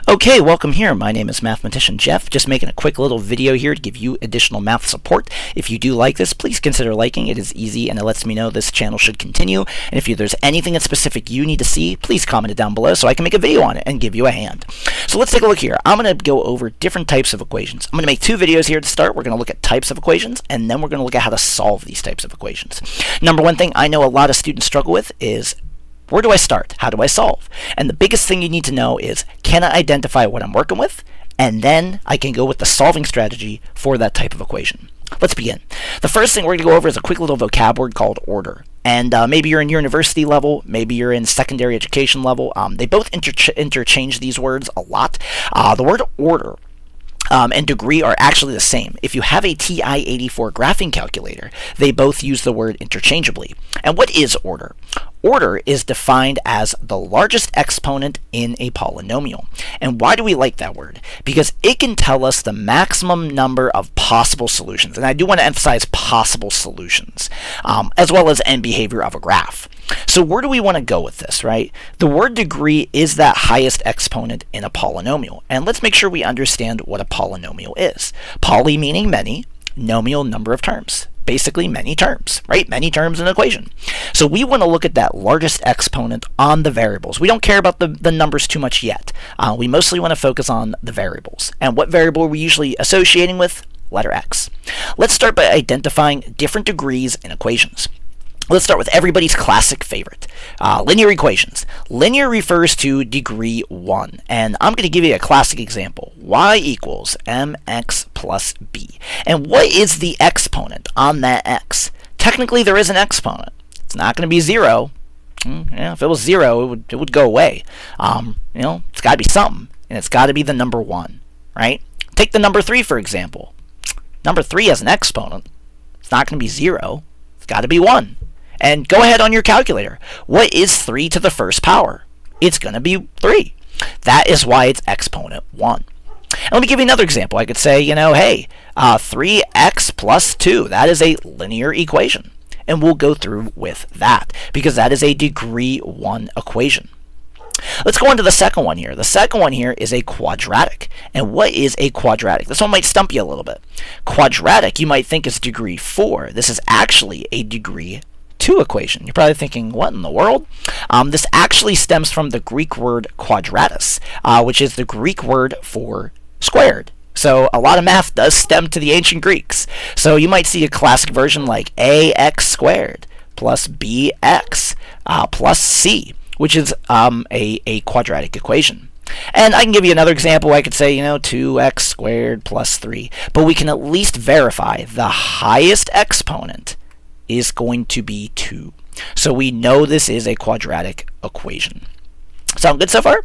Okay, welcome here. My name is Mathematician Jeff. Just making a quick little video here to give you additional math support. If you do like this, please consider liking. It is easy and it lets me know this channel should continue. And if there's anything in specific you need to see, please comment it down below so I can make a video on it and give you a hand. So let's take a look here. I'm going to go over different types of equations. I'm going to make two videos here to start. We're going to look at types of equations, and then we're going to look at how to solve these types of equations. Number one thing I know a lot of students struggle with is, where do I start? How do I solve? And the biggest thing you need to know is, can I identify what I'm working with? And then I can go with the solving strategy for that type of equation. Let's begin. The first thing we're going to go over is a quick little vocab word called order. And maybe you're in university level, maybe you're in secondary education level. They both interchange these words a lot. The word order and degree are actually the same. If you have a TI-84 graphing calculator, they both use the word interchangeably. And what is order? Order is defined as the largest exponent in a polynomial. And why do we like that word? Because it can tell us the maximum number of possible solutions. And I do want to emphasize possible solutions, as well as end behavior of a graph. So where do we want to go with this, right? The word degree is that highest exponent in a polynomial. And let's make sure we understand what a polynomial is. Poly meaning many, nomial number of terms. Basically many terms, right? Many terms in an equation. So we want to look at that largest exponent on the variables. We don't care about the numbers too much yet. We mostly want to focus on the variables. And what variable are we usually associating with? Letter x. Let's start by identifying different degrees in equations. Let's start with everybody's classic favorite, linear equations. Linear refers to degree 1, and I'm going to give you a classic example. Y equals mx plus b. And what is the exponent on that x? Technically, there is an exponent. It's not going to be 0. Yeah, if it was 0, it would go away. It's got to be something, and it's got to be the number 1, right? Take the number 3, for example. Number 3 has an exponent. It's not going to be 0. It's got to be 1. And go ahead on your calculator. What is 3 to the first power? It's going to be 3. That is why it's exponent 1. And let me give you another example. I could say, hey, 3x plus 2. That is a linear equation. And we'll go through with that because that is a degree 1 equation. Let's go on to the second one here. The second one here is a quadratic. And what is a quadratic? This one might stump you a little bit. Quadratic, you might think, is degree 4. This is actually a degree 2 equation. You're probably thinking, what in the world? This actually stems from the Greek word quadratus, which is the Greek word for squared. So a lot of math does stem to the ancient Greeks. So you might see a classic version like ax squared plus bx plus c, which is a quadratic equation. And I can give you another example. I could say, 2x squared plus 3. But we can at least verify the highest exponent is going to be 2. So we know this is a quadratic equation. Sound good so far?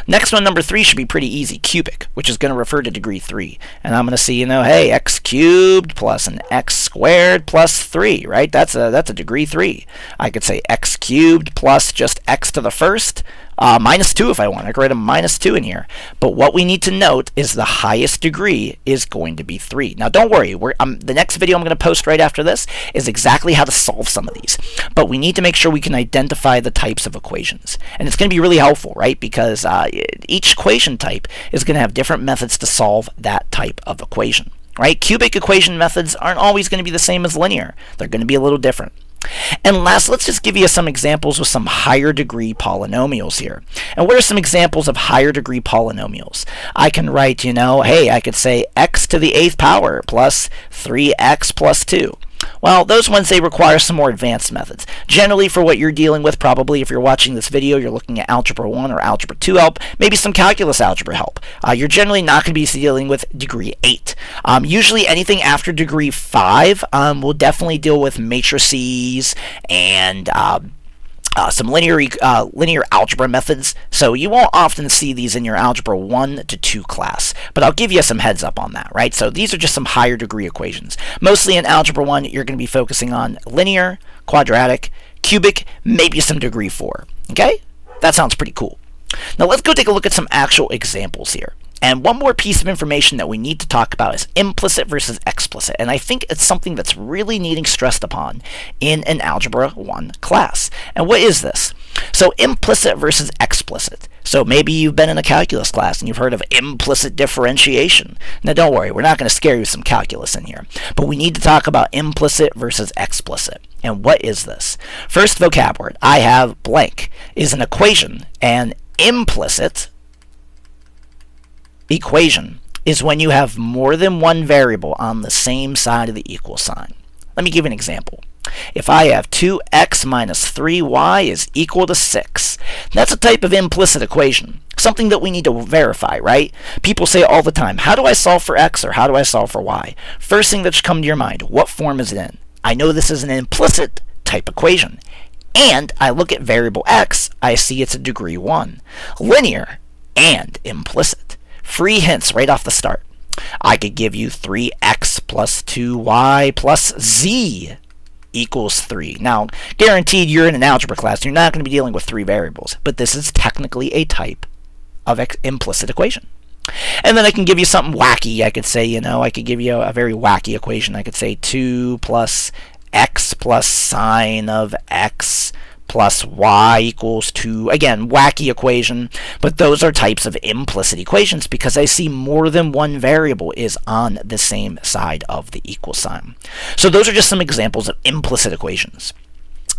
Next one, number 3, should be pretty easy. Cubic, which is going to refer to degree 3. And I'm going to see, hey, x cubed plus an x squared plus 3, right? That's a degree 3. I could say x cubed plus just x to the first, minus 2 if I want. I could write a minus 2 in here. But what we need to note is the highest degree is going to be 3. Now, don't worry. The next video I'm going to post right after this is exactly how to solve some of these. But we need to make sure we can identify the types of equations. And it's going to be really helpful, right? Because each equation type is going to have different methods to solve that type of equation, right? Cubic equation methods aren't always going to be the same as linear. They're going to be a little different. And last, let's just give you some examples with some higher degree polynomials here. And what are some examples of higher degree polynomials? I can write, hey, I could say x to the 8th power plus 3x plus 2. Well, those ones, they require some more advanced methods. Generally, for what you're dealing with, probably if you're watching this video, you're looking at Algebra 1 or Algebra 2 help, maybe some calculus algebra help. You're generally not going to be dealing with degree 8. Usually anything after degree 5 will definitely deal with matrices and some linear algebra methods, so you won't often see these in your Algebra 1 to 2 class, but I'll give you some heads up on that, right? So these are just some higher degree equations. Mostly in Algebra 1, you're going to be focusing on linear, quadratic, cubic, maybe some degree 4, okay? That sounds pretty cool. Now let's go take a look at some actual examples here. And one more piece of information that we need to talk about is implicit versus explicit. And I think it's something that's really needing stressed upon in an Algebra 1 class. And what is this? So implicit versus explicit. So maybe you've been in a calculus class and you've heard of implicit differentiation. Now don't worry, we're not going to scare you with some calculus in here. But we need to talk about implicit versus explicit. And what is this? First vocab word, I have blank, is an equation. An implicit equation is when you have more than one variable on the same side of the equal sign. Let me give you an example. If I have 2x minus 3y is equal to 6, that's a type of implicit equation, something that we need to verify, right? People say all the time, how do I solve for x or how do I solve for y? First thing that should come to your mind, what form is it in? I know this is an implicit type equation, and I look at variable x, I see it's a degree 1. Linear and implicit. Free hints right off the start. I could give you 3x plus 2y plus z equals 3. Now, guaranteed you're in an algebra class, you're not going to be dealing with 3 variables, but this is technically a type of implicit equation. And then I can give you something wacky. I could say, I could give you a very wacky equation. I could say 2 plus x plus sine of x plus y equals 2. Again, wacky equation, but those are types of implicit equations because I see more than one variable is on the same side of the equal sign. So those are just some examples of implicit equations.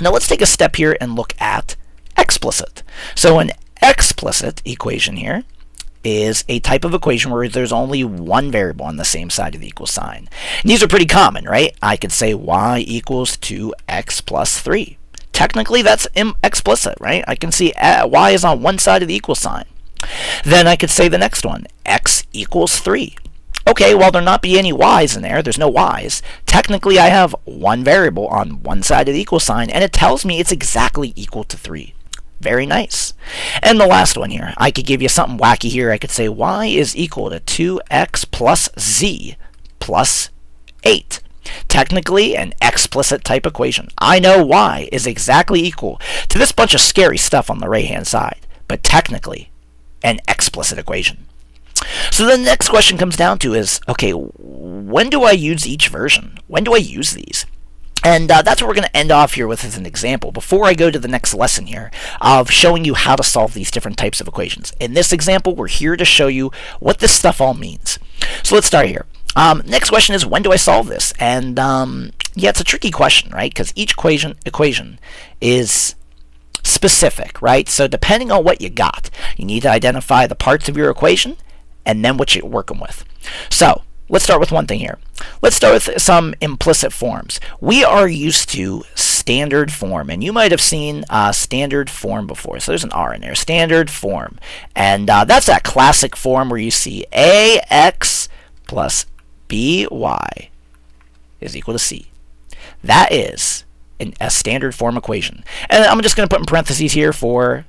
Now let's take a step here and look at explicit. So an explicit equation here is a type of equation where there's only one variable on the same side of the equal sign. And these are pretty common, right? I could say y equals 2x plus 3. Technically, that's explicit, right? I can see y is on one side of the equal sign. Then I could say the next one, x equals 3. Okay, well, there not be any y's in there. There's no y's. Technically, I have one variable on one side of the equal sign, and it tells me it's exactly equal to 3. Very nice. And the last one here, I could give you something wacky here. I could say y is equal to 2x plus z plus 8. Technically, an explicit type equation. I know y is exactly equal to this bunch of scary stuff on the right-hand side, but technically, an explicit equation. So the next question comes down to is, okay, when do I use each version? When do I use these? And that's what we're going to end off here with as an example before I go to the next lesson here of showing you how to solve these different types of equations. In this example, we're here to show you what this stuff all means. So let's start here. Next question is, when do I solve this? And yeah, it's a tricky question, right? Because each equation is specific, right? So depending on what you got, you need to identify the parts of your equation and then what you're working with. So let's start with one thing here. Let's start with some implicit forms. We are used to standard form, and you might have seen standard form before. So there's an R in there, standard form. And that's that classic form where you see ax plus by is equal to c. That is a standard form equation. And I'm just going to put in parentheses here for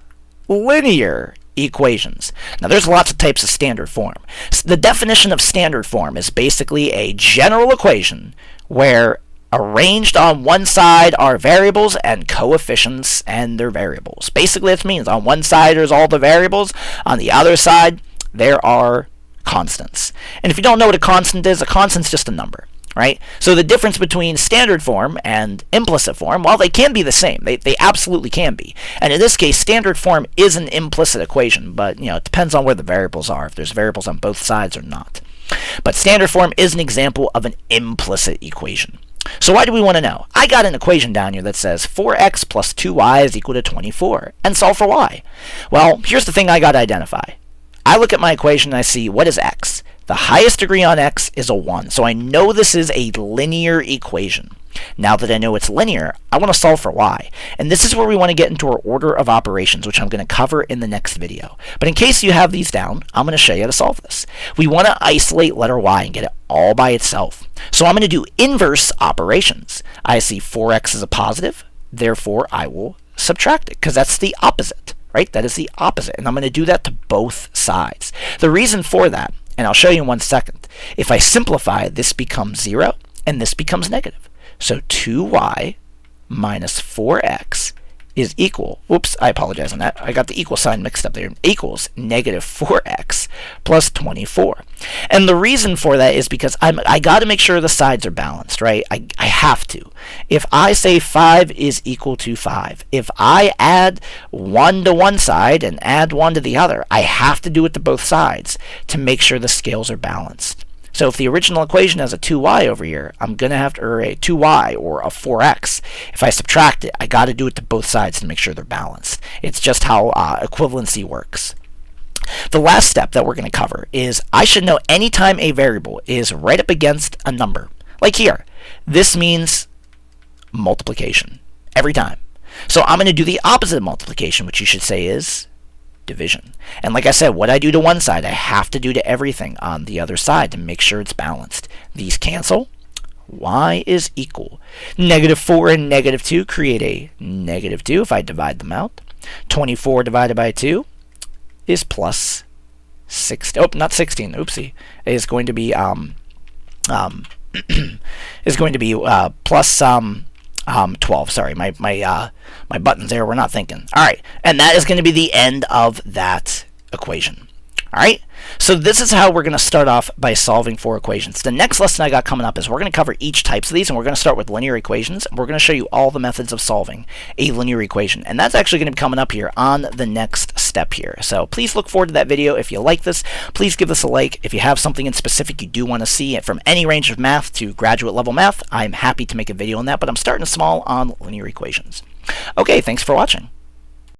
linear equations. Now there's lots of types of standard form. So the definition of standard form is basically a general equation where arranged on one side are variables and coefficients and their variables. Basically that means on one side there's all the variables, on the other side there are constants. And if you don't know what a constant's just a number, right? So the difference between standard form and implicit form, well, they can be the same. They absolutely can be. And in this case, standard form is an implicit equation, but it depends on where the variables are, if there's variables on both sides or not. But standard form is an example of an implicit equation. So why do we want to know? I got an equation down here that says 4x plus 2y is equal to 24, and solve for y. Well, here's the thing I got to identify. I look at my equation and I see, what is x? The highest degree on x is a 1, so I know this is a linear equation. Now that I know it's linear, I want to solve for y. And this is where we want to get into our order of operations, which I'm going to cover in the next video. But in case you have these down, I'm going to show you how to solve this. We want to isolate letter y and get it all by itself. So I'm going to do inverse operations. I see 4x is a positive, therefore I will subtract it, because that's the opposite. Right? That is the opposite, and I'm going to do that to both sides. The reason for that, and I'll show you in 1 second, if I simplify, this becomes 0, and this becomes negative. So 2y minus 4x is equal, oops, I apologize on that, I got the equal sign mixed up there, equals negative 4x plus 24. And the reason for that is because I got to make sure the sides are balanced, right? I have to. If I say 5 is equal to 5, if I add 1 to one side and add 1 to the other, I have to do it to both sides to make sure the scales are balanced. So if the original equation has a 2y over here, I'm going to have to, or a 2y or a 4x. If I subtract it, I got to do it to both sides to make sure they're balanced. It's just how equivalency works. The last step that we're going to cover is I should know anytime a variable is right up against a number. Like here, this means multiplication every time. So I'm going to do the opposite of multiplication, which you should say is division. And like I said, what I do to one side, I have to do to everything on the other side to make sure it's balanced. These cancel. Y is equal. -4 and -2 create a -2 if I divide them out. 24 divided by 2 is plus 16. Oh, not 16. Oopsie. It is going to be plus 12. Sorry, my buttons there were not thinking. All right, and that is going to be the end of that equation. All right, so this is how we're going to start off by solving for equations. The next lesson I got coming up is we're going to cover each types of these, and we're going to start with linear equations. We're going to show you all the methods of solving a linear equation, and that's actually going to be coming up here on the next step here. So please look forward to that video. If you like this, please give us a like. If you have something in specific you do want to see from any range of math to graduate level math, I'm happy to make a video on that, but I'm starting small on linear equations. Okay, thanks for watching.